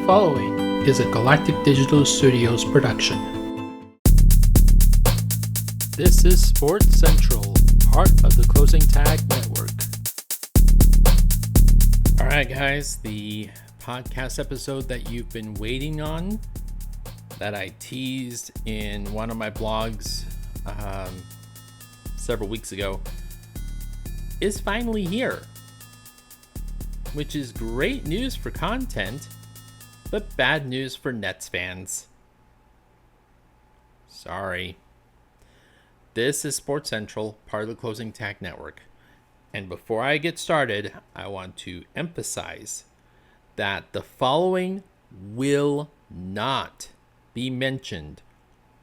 following is a Galactic Digital Studios production. This is Sports Central, part of the Closing Tag Network. Alright guys, the podcast episode that you've been waiting on, that I teased in one of my blogs several weeks ago, is finally here. Which is great news for content, but bad news for Nets fans. Sorry. This is Sports Central, part of the Closing Tag Network. And before I get started, I want to emphasize that the following will not be mentioned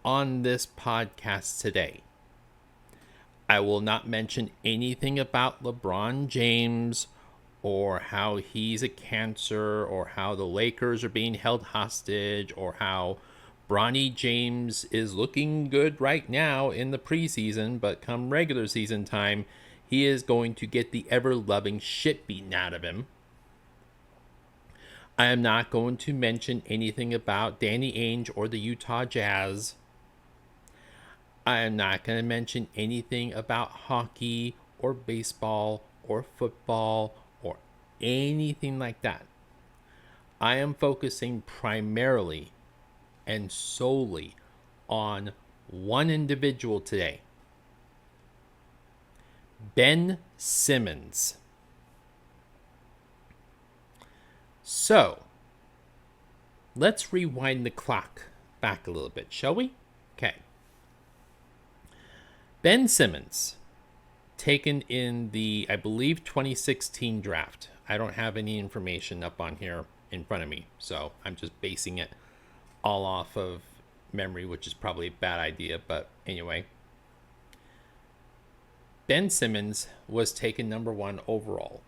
on this podcast today. I will not mention anything about LeBron James or how he's a cancer, or how the Lakers are being held hostage, or how Bronny James is looking good right now in the preseason, but come regular season time, he is going to get the ever-loving shit beaten out of him. I am not going to mention anything about Danny Ainge or the Utah Jazz. I am not going to mention anything about hockey or baseball or football or anything like that. I am focusing primarily and solely on one individual today. Ben Simmons. So, let's rewind the clock back a little bit, shall we? Okay. Ben Simmons, taken in the, I believe, 2016 draft. I don't have any information up on here in front of me, so I'm just basing it all off of memory, which is probably a bad idea, but anyway. Ben Simmons was taken number 1 overall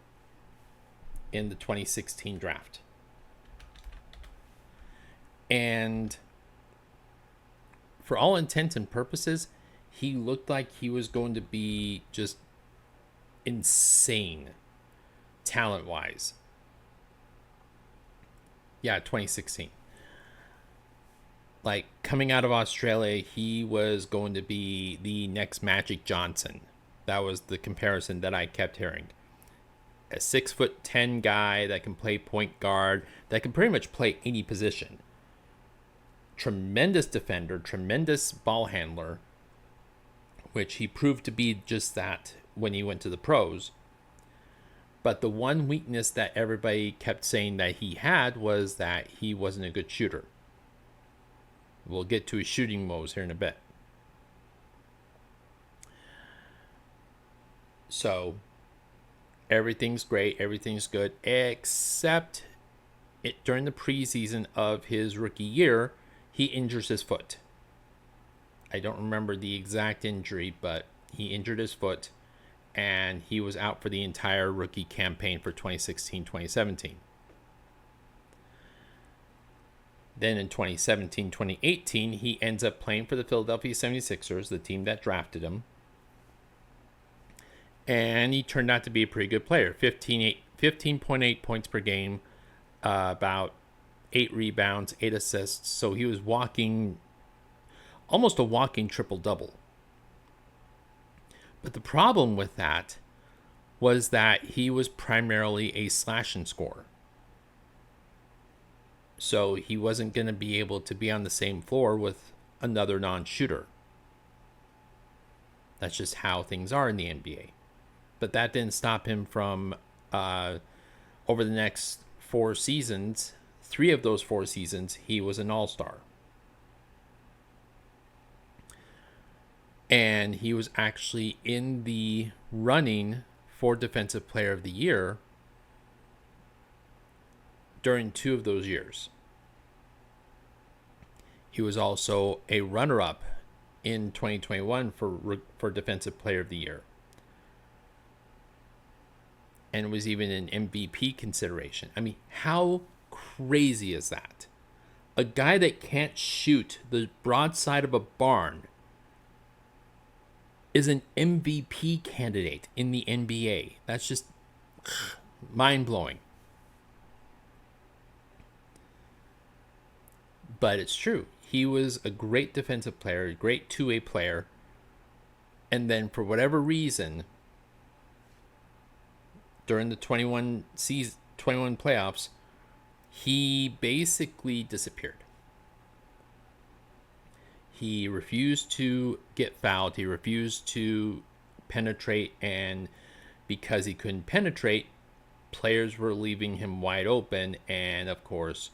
in the 2016 draft. And for all intents and purposes, he looked like he was going to be just insane talent-wise. Yeah, 2016. Like, coming out of Australia, he was going to be the next Magic Johnson. That was the comparison that I kept hearing. A 6'10" guy that can play point guard, that can pretty much play any position. Tremendous defender, tremendous ball handler, which he proved to be just that when he went to the pros. But the one weakness that everybody kept saying that he had was that he wasn't a good shooter. We'll get to his shooting woes here in a bit. So, everything's great, everything's good, except during the preseason of his rookie year, he injures his foot. I don't remember the exact injury, but he injured his foot, and he was out for the entire rookie campaign for 2016-2017. Then in 2017-2018, he ends up playing for the Philadelphia 76ers, the team that drafted him. And he turned out to be a pretty good player. 15.8 points per game, about 8 rebounds, 8 assists. So he was almost a walking triple-double. But the problem with that was that he was primarily a slash and score. So he wasn't going to be able to be on the same floor with another non-shooter. That's just how things are in the NBA. But that didn't stop him from, over the next 4 seasons, 3 of those 4 seasons, he was an all-star. And he was actually in the running for Defensive Player of the Year during 2 of those years. He was also a runner-up in 2021 for Defensive Player of the Year. And was even an MVP consideration. I mean, how crazy is that? A guy that can't shoot the broadside of a barn is an MVP candidate in the NBA. That's just mind-blowing. But it's true. He was a great defensive player, a great two-way player. And then for whatever reason, during the 21 playoffs, he basically disappeared. He refused to get fouled. He refused to penetrate. And because he couldn't penetrate, players were leaving him wide open. And of course,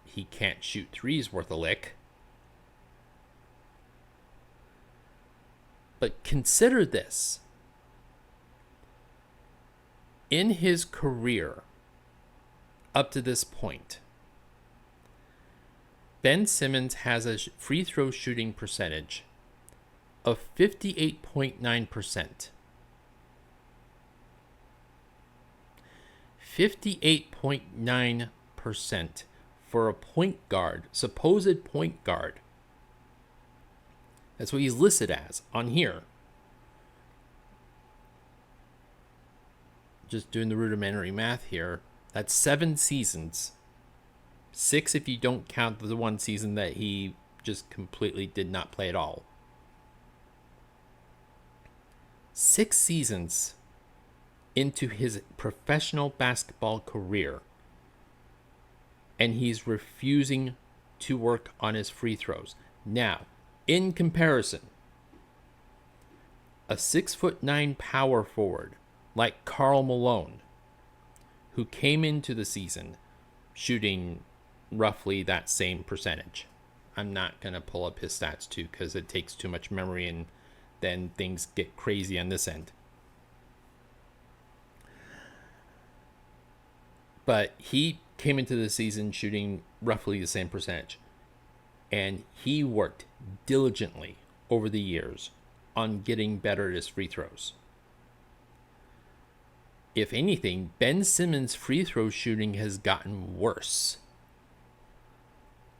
he can't shoot threes worth a lick. But consider this. In his career, up to this point, Ben Simmons has a free throw shooting percentage of 58.9%. 58.9% for a point guard, supposed point guard. That's what he's listed as on here. Just doing the rudimentary math here. That's 7 seasons. 6 if you don't count the one season that he just completely did not play at all. 6 seasons into his professional basketball career, and he's refusing to work on his free throws. Now, in comparison, a 6'9" power forward like Karl Malone, who came into the season shooting roughly that same percentage. I'm not going to pull up his stats too because it takes too much memory and then things get crazy on this end. But he came into the season shooting roughly the same percentage. And he worked diligently over the years on getting better at his free throws. If anything, Ben Simmons' free throw shooting has gotten worse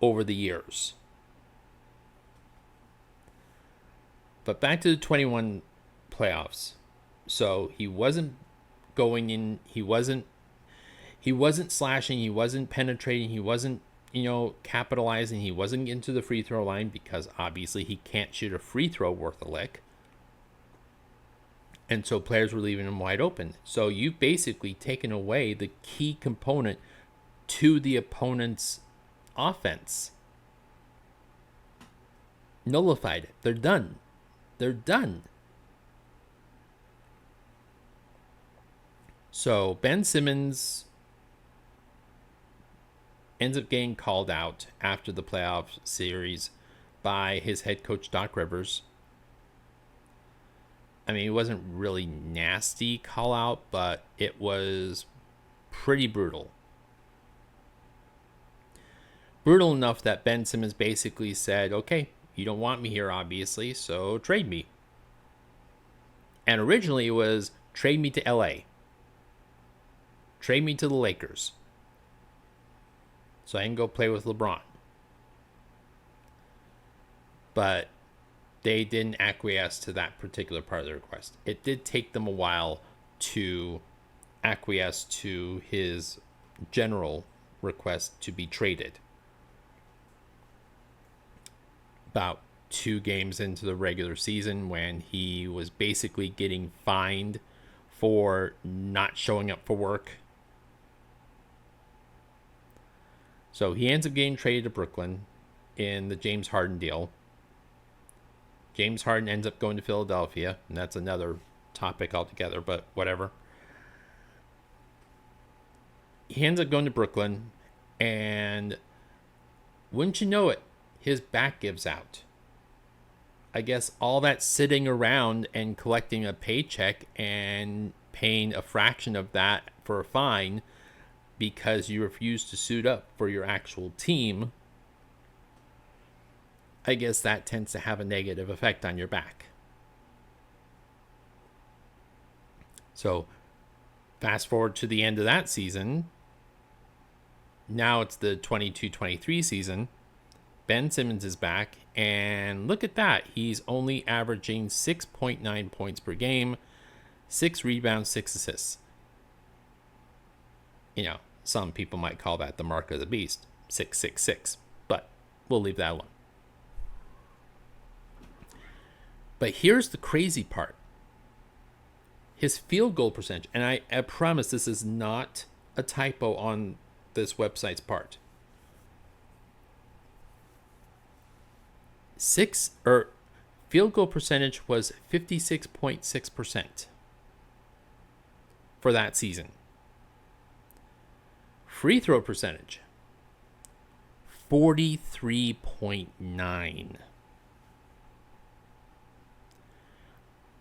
over the years. But back to the 21 playoffs. So he wasn't going in, he wasn't slashing, he wasn't penetrating, he wasn't, capitalizing, he wasn't getting to the free throw line because obviously he can't shoot a free throw worth a lick. And so players were leaving him wide open. So you've basically taken away the key component to the opponent's offense. Nullified it. They're done. They're done. So Ben Simmons ends up getting called out after the playoff series by his head coach, Doc Rivers. I mean, it wasn't really nasty call out, but it was pretty brutal. Brutal enough that Ben Simmons basically said, okay, you don't want me here, obviously, so trade me. And originally it was trade me to LA. Trade me to the Lakers. So I can go play with LeBron. But they didn't acquiesce to that particular part of the request. It did take them a while to acquiesce to his general request to be traded. About 2 games into the regular season, when he was basically getting fined for not showing up for work. So he ends up getting traded to Brooklyn in the James Harden deal. James Harden ends up going to Philadelphia, and that's another topic altogether, but whatever. He ends up going to Brooklyn, and wouldn't you know it, his back gives out. I guess all that sitting around and collecting a paycheck and paying a fraction of that for a fine because you refuse to suit up for your actual team, I guess that tends to have a negative effect on your back. So fast forward to the end of that season. Now it's the 22-23 season. Ben Simmons is back, and look at that. He's only averaging 6.9 points per game, 6 rebounds, 6 assists. Some people might call that the mark of the beast, 666. we'll leave that alone. But here's the crazy part. His field goal percentage, and I promise this is not a typo on this website's part. Field goal percentage was 56.6% for that season. Free throw percentage, 43.9.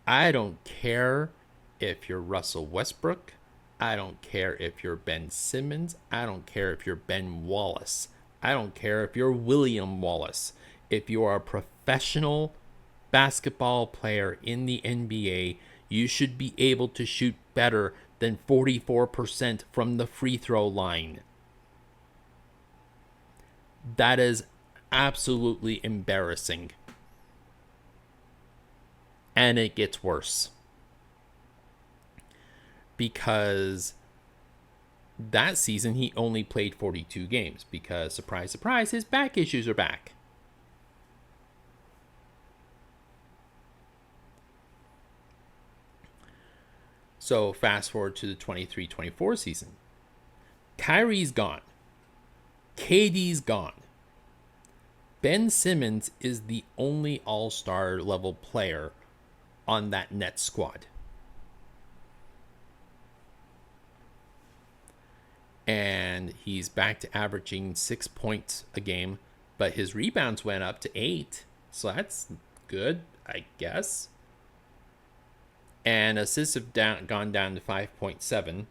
I don't care if you're Russell Westbrook. I don't care if you're Ben Simmons. I don't care if you're Ben Wallace. I don't care if you're William Wallace. If you are a professional basketball player in the NBA, you should be able to shoot better than 44% from the free throw line. That is absolutely embarrassing. And it gets worse. Because that season he only played 42 games because, surprise, surprise, his back issues are back. So fast forward to the 23-24 season. Kyrie's gone. KD's gone. Ben Simmons is the only all-star level player on that Nets squad. And he's back to averaging 6 points a game, but his rebounds went up to 8. So that's good, I guess. And assists have gone down to 5.7.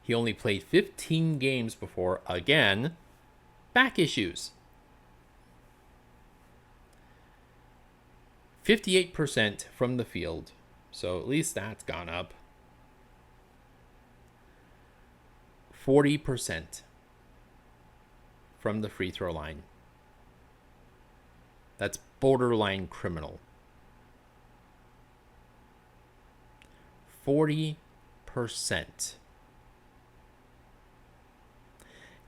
He only played 15 games before, again, back issues. 58% from the field, so at least that's gone up. 40% from the free throw line. That's borderline criminal. 40%.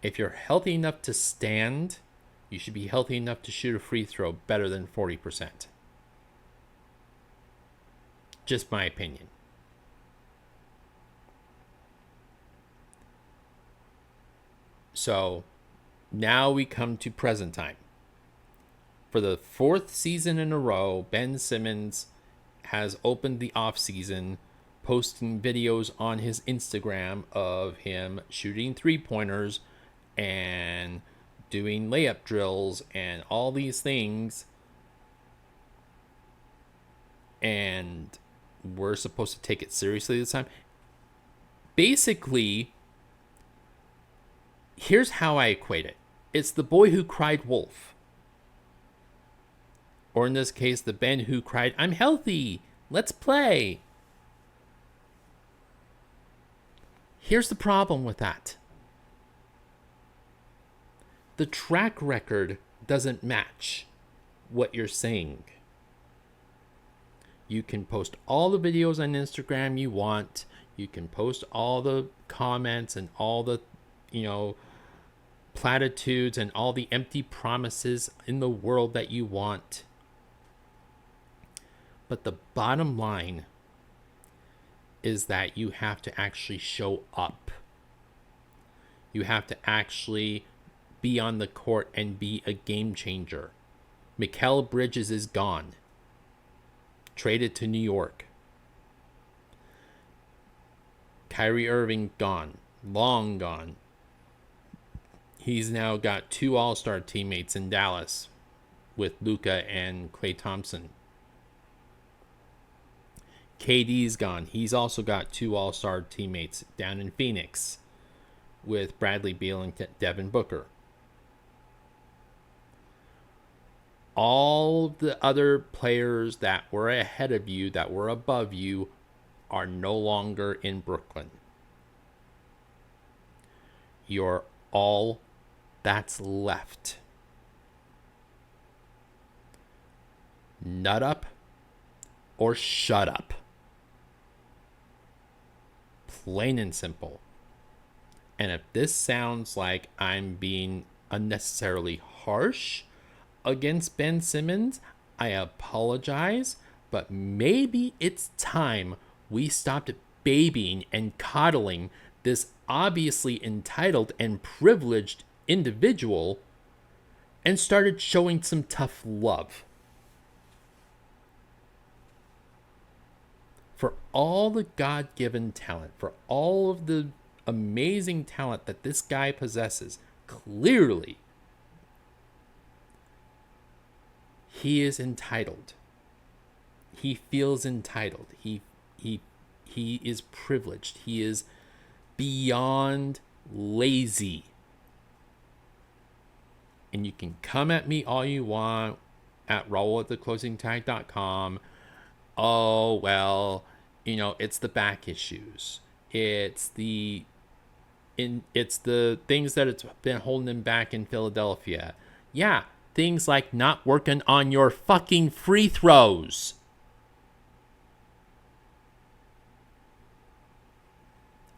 If you're healthy enough to stand, you should be healthy enough to shoot a free throw better than 40%. Just my opinion. So now we come to present time. For the 4th season in a row, Ben Simmons has opened the off season posting videos on his Instagram of him shooting 3-pointers and doing layup drills and all these things. And we're supposed to take it seriously this time. Basically, here's how I equate it. It's the boy who cried wolf. Or in this case, the Ben who cried, I'm healthy, let's play. Here's the problem with that. The track record doesn't match what you're saying. You can post all the videos on Instagram you want. You can post all the comments and all the, platitudes and all the empty promises in the world that you want. But the bottom line is that you have to actually show up. You have to actually be on the court and be a game changer. Mikal Bridges is gone. Traded to New York. Kyrie Irving gone. Long gone. He's now got 2 all-star teammates in Dallas with Luka and Klay Thompson. KD's gone. He's also got 2 all-star teammates down in Phoenix with Bradley Beal and Devin Booker. All the other players that were ahead of you, that were above you, are no longer in Brooklyn. You're all that's left. Nut up or shut up. Plain and simple. And if this sounds like I'm being unnecessarily harsh against Ben Simmons. I apologize, but maybe it's time we stopped babying and coddling this obviously entitled and privileged individual and started showing some tough love. For all the God-given talent, for all of the amazing talent that this guy possesses, clearly he is entitled. He feels entitled. He is privileged. He is beyond lazy. And you can come at me all you want at Raul at theclosingtag.com. Oh, well, it's the back issues. It's the things that it's been holding him back in Philadelphia. Yeah, things like not working on your fucking free throws.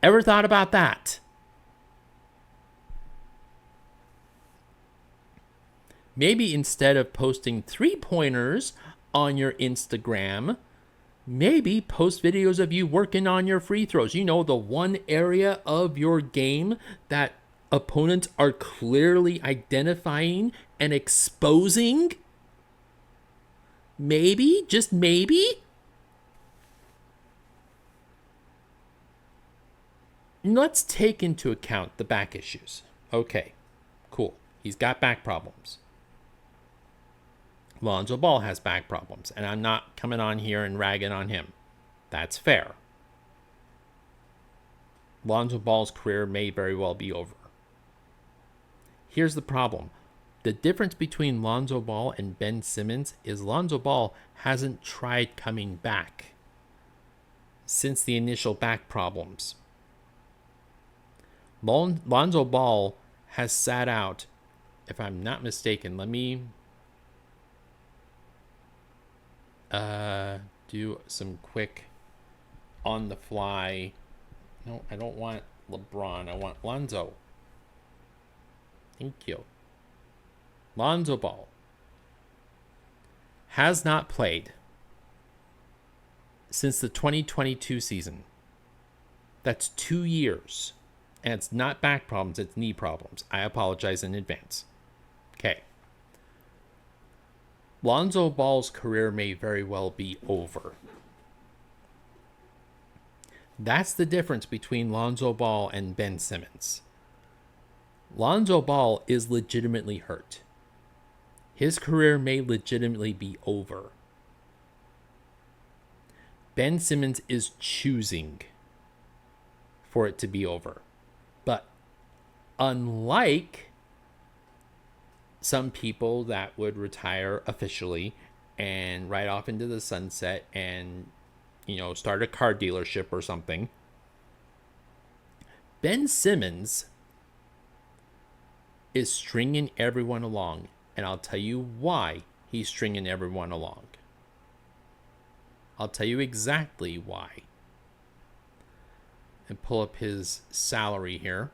Ever thought about that? Maybe instead of posting 3-pointers on your Instagram, maybe post videos of you working on your free throws. The one area of your game that opponents are clearly identifying and exposing. Maybe, just maybe. Let's take into account the back issues. Okay, cool. He's got back problems. Lonzo Ball has back problems, and I'm not coming on here and ragging on him. That's fair. Lonzo Ball's career may very well be over. Here's the problem. The difference between Lonzo Ball and Ben Simmons is Lonzo Ball hasn't tried coming back since the initial back problems. Lonzo Ball has sat out, if I'm not mistaken, let me do some quick on the fly. No, I don't want LeBron. I want Lonzo. Thank you. Lonzo Ball has not played since the 2022 season. That's 2 years. And it's not back problems, it's knee problems. I apologize in advance. Okay. Lonzo Ball's career may very well be over. That's the difference between Lonzo Ball and Ben Simmons. Lonzo Ball is legitimately hurt. His career may legitimately be over. Ben Simmons is choosing for it to be over. But unlike some people that would retire officially and ride off into the sunset and, start a car dealership or something, Ben Simmons is stringing everyone along. And I'll tell you why he's stringing everyone along. I'll tell you exactly why. And pull up his salary here.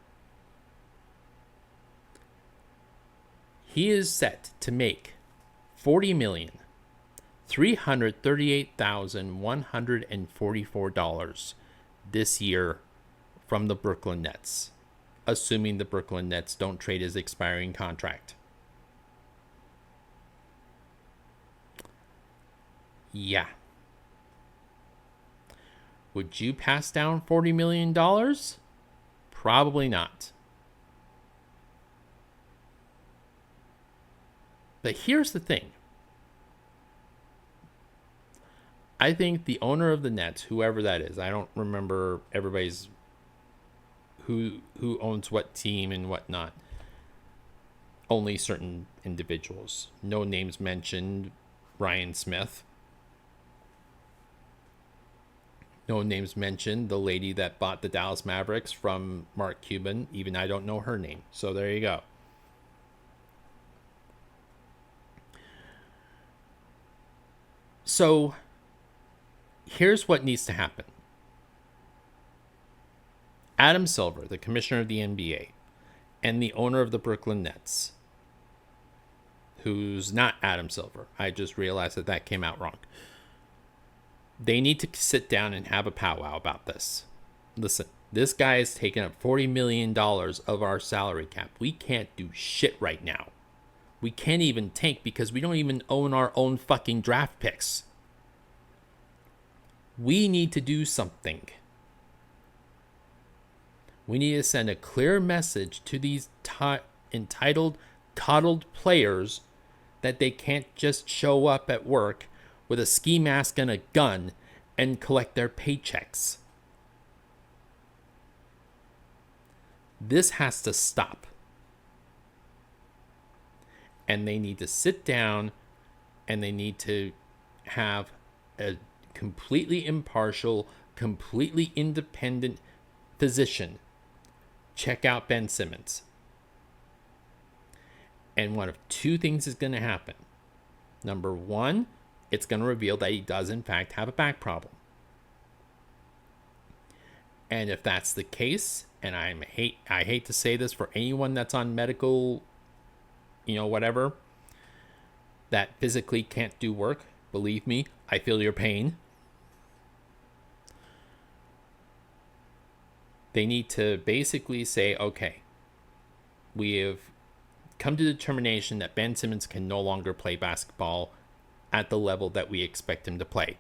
He is set to make $40,338,144 this year from the Brooklyn Nets, assuming the Brooklyn Nets don't trade his expiring contract. Yeah. Would you pass down $40 million? Probably not. But here's the thing. I think the owner of the Nets, whoever that is, I don't remember everybody's who owns what team and whatnot. Only certain individuals. No names mentioned. Ryan Smith. No names mentioned. The lady that bought the Dallas Mavericks from Mark Cuban. Even I don't know her name. So there you go. So here's what needs to happen. Adam Silver, the commissioner of the NBA, and the owner of the Brooklyn Nets, who's not Adam Silver. I just realized that came out wrong. They need to sit down and have a powwow about this. Listen, this guy is taking up $40 million of our salary cap. We can't do shit right now. We can't even tank because we don't even own our own fucking draft picks. We need to do something. We need to send a clear message to these entitled, coddled players that they can't just show up at work with a ski mask and a gun and collect their paychecks. This has to stop. And they need to sit down and they need to have a completely impartial, completely independent physician check out Ben Simmons. And one of two things is going to happen. Number one, it's going to reveal that he does in fact have a back problem. And if that's the case, and I hate to say this for anyone that's on medical, whatever, that physically can't do work, believe me, I feel your pain. They need to basically say, okay, we have come to the determination that Ben Simmons can no longer play basketball at the level that we expect him to play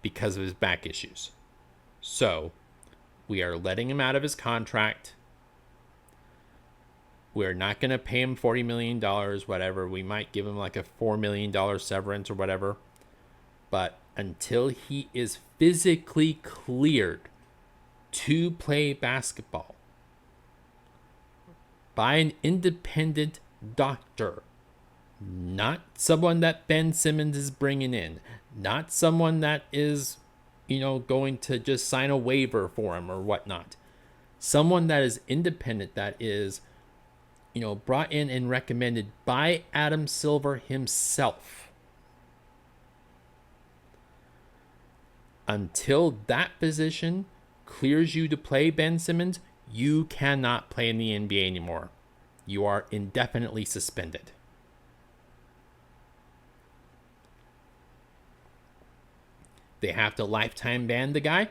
because of his back issues. So we are letting him out of his contract. We're not going to pay him $40 million, whatever. We might give him like a $4 million severance or whatever. But until he is physically cleared to play basketball by an independent doctor, not someone that Ben Simmons is bringing in, not someone that is, going to just sign a waiver for him or whatnot. Someone that is independent, that is, brought in and recommended by Adam Silver himself. Until that position clears you to play Ben Simmons, you cannot play in the NBA anymore. You are indefinitely suspended. They have to lifetime ban the guy.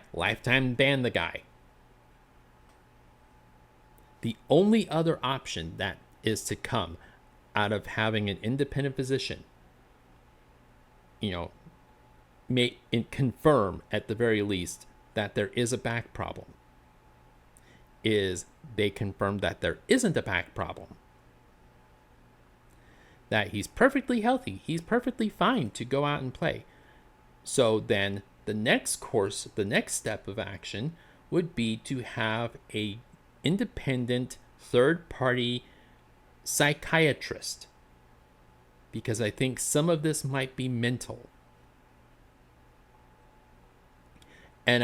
The only other option that is to come out of having an independent physician, may confirm at the very least that there is a back problem, is they confirm that there isn't a back problem. That he's perfectly healthy. He's perfectly fine to go out and play. So then the next step of action would be to have a independent third-party psychiatrist, because I think some of this might be mental. And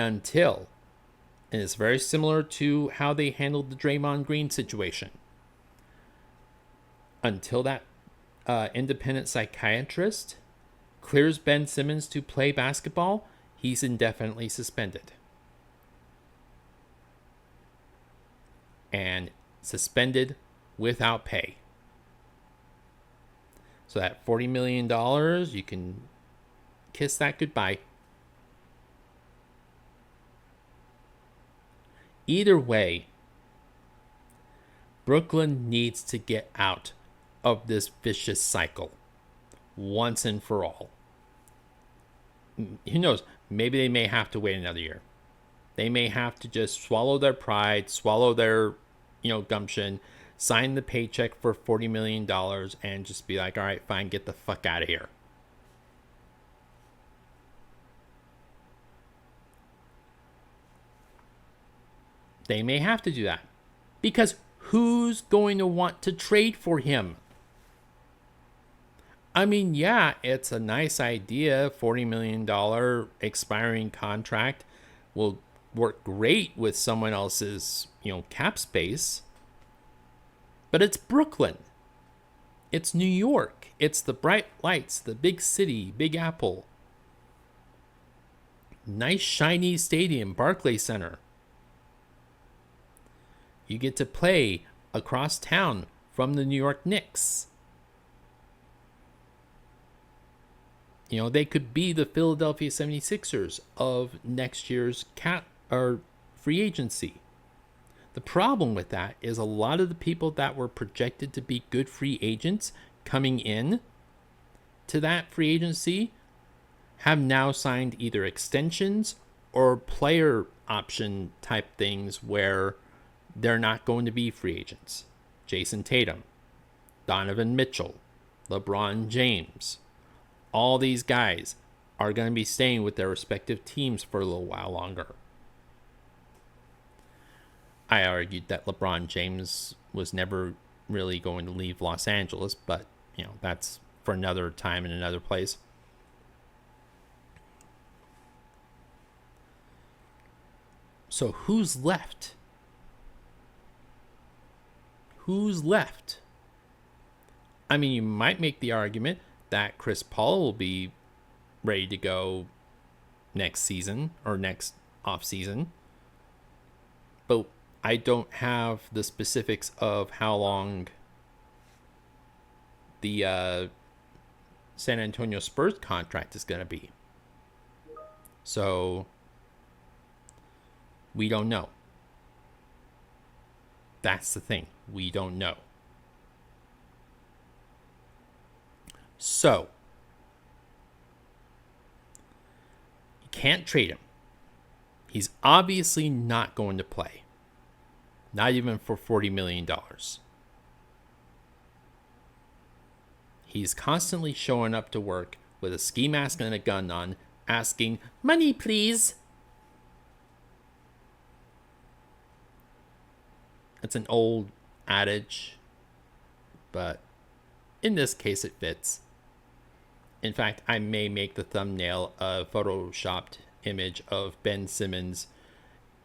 it's very similar to how they handled the Draymond Green situation. Until that independent psychiatrist clears Ben Simmons to play basketball, he's indefinitely suspended. And suspended without pay. So that $40 million, you can kiss that goodbye. Either way, Brooklyn needs to get out of this vicious cycle once and for all. Who knows? Maybe they may have to wait another year. They may have to just swallow their pride, swallow their, gumption, sign the paycheck for $40 million and just be like, all right, fine, get the fuck out of here. They may have to do that. Because who's going to want to trade for him? I mean, yeah, it's a nice idea. $40 million expiring contract will work great with someone else's, cap space. But it's Brooklyn. It's New York. It's the bright lights, the big city, Big Apple. Nice, shiny stadium, Barclays Center. You get to play across town from the New York Knicks. You know, they could be the Philadelphia 76ers of next year's free agency. The problem with that is a lot of the people that were projected to be good free agents coming in to that free agency have now signed either extensions or player option type things where they're not going to be free agents. Jason Tatum, Donovan Mitchell, LeBron James, all these guys are going to be staying with their respective teams for a little while longer. I argued that LeBron James was never really going to leave Los Angeles, but, you know, that's for another time in another place. So who's left? Who's left? I mean, you might make the argument that Chris Paul will be ready to go next season or next off season. But I don't have the specifics of how long the San Antonio Spurs contract is going to be. So we don't know. That's the thing. We don't know. So you can't trade him. He's obviously not going to play. Not even for $40 million. He's constantly showing up to work with a ski mask and a gun on, asking, "Money, please." It's an old adage, but in this case it fits. In fact, I may make the thumbnail a photoshopped image of Ben Simmons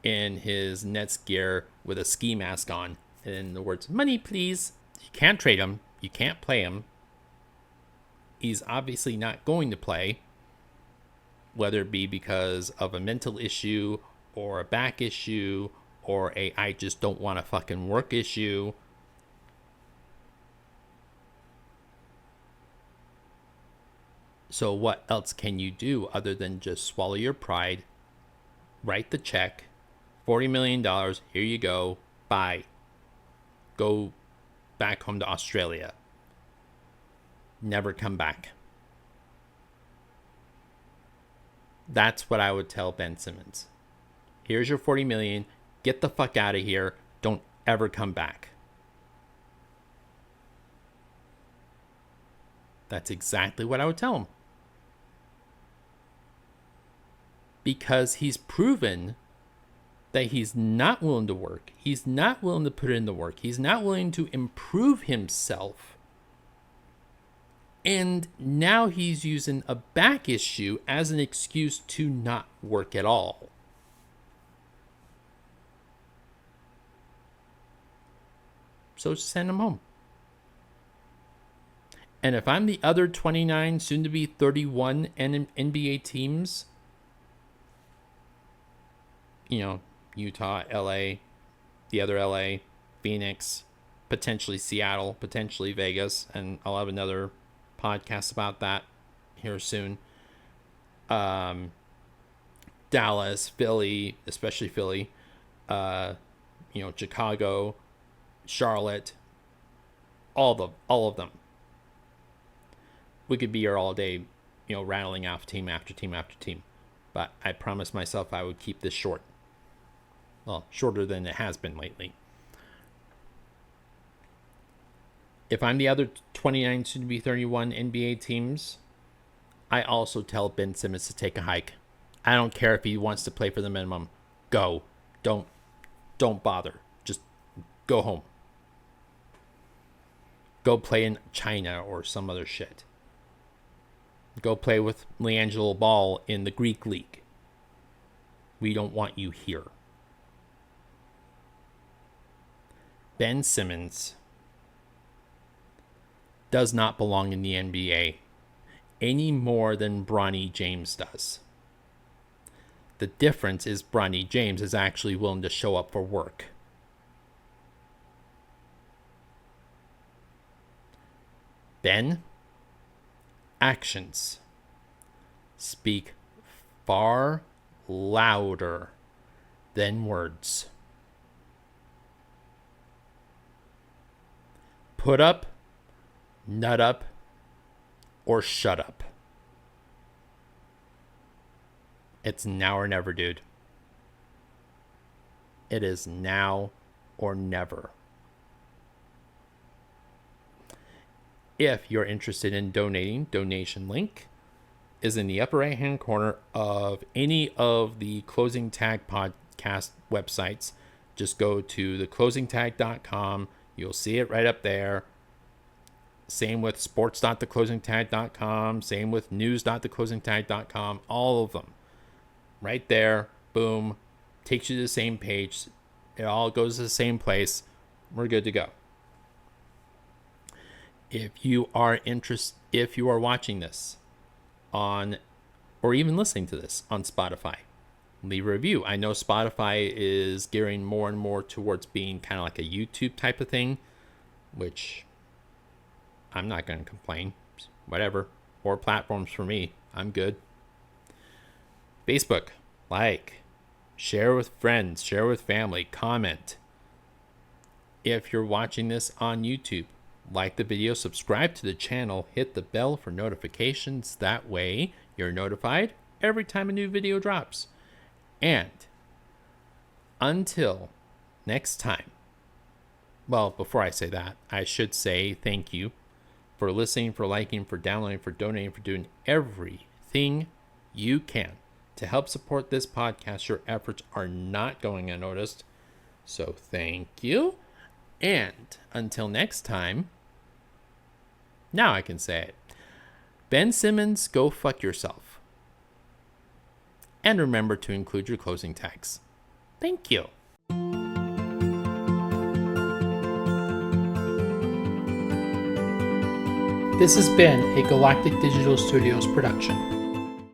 in his Nets gear with a ski mask on and the words, "Money, please." You can't trade him. You can't play him. He's obviously not going to play, whether it be because of a mental issue or a back issue or a I just don't want to fucking work issue. So what else can you do other than just swallow your pride, write the check, $40 million, here you go, bye. Go back home to Australia. Never come back. That's what I would tell Ben Simmons. Here's your $40 million. Get the fuck out of here. Don't ever come back. That's exactly what I would tell him. Because he's proven that he's not willing to work. He's not willing to put in the work. He's not willing to improve himself. And now he's using a back issue as an excuse to not work at all. So send him home. And if I'm the other 29, soon to be 31 NBA teams, you know, Utah, LA, the other LA, Phoenix, potentially Seattle, potentially Vegas, and I'll have another podcast about that here soon. Dallas, Philly, especially Philly, Chicago, Charlotte, all of them. We could be here all day, rattling off team after team after team. But I promised myself I would keep this short. Well, shorter than it has been lately. If I'm the other 29, soon to be 31 NBA teams, I also tell Ben Simmons to take a hike. I don't care if he wants to play for the minimum. Go. Don't bother. Just go home. Go play in China or some other shit. Go play with LiAngelo Ball in the Greek League. We don't want you here. Ben Simmons does not belong in the NBA any more than Bronny James does. The difference is Bronny James is actually willing to show up for work. Then, actions speak far louder than words. Put up, nut up, or shut up. It's now or never, dude. It is now or never. If you're interested in donating, donation link is in the upper right hand corner of any of the Closing Tag podcast websites. Just go to theclosingtag.com. You'll see it right up there. Same with sports.theclosingtag.com. Same with news.theclosingtag.com. All of them. Right there. Boom. Takes you to the same page. It all goes to the same place. We're good to go. If you are watching this on, or even listening to this on Spotify, leave a review. I know Spotify is gearing more and more towards being kind of like a YouTube type of thing, which I'm not going to complain. Whatever. More platforms for me. I'm good. Facebook, share with friends, share with family, comment. If you're watching this on YouTube, like the video, subscribe to the channel, hit the bell for notifications. That way you're notified every time a new video drops. And until next time, well, before I say that, I should say thank you for listening, for liking, for downloading, for donating, for doing everything you can to help support this podcast. Your efforts are not going unnoticed. So thank you. And until next time, now I can say it. Ben Simmons, go fuck yourself. And remember to include your closing tags. Thank you. This has been a Galactic Digital Studios production.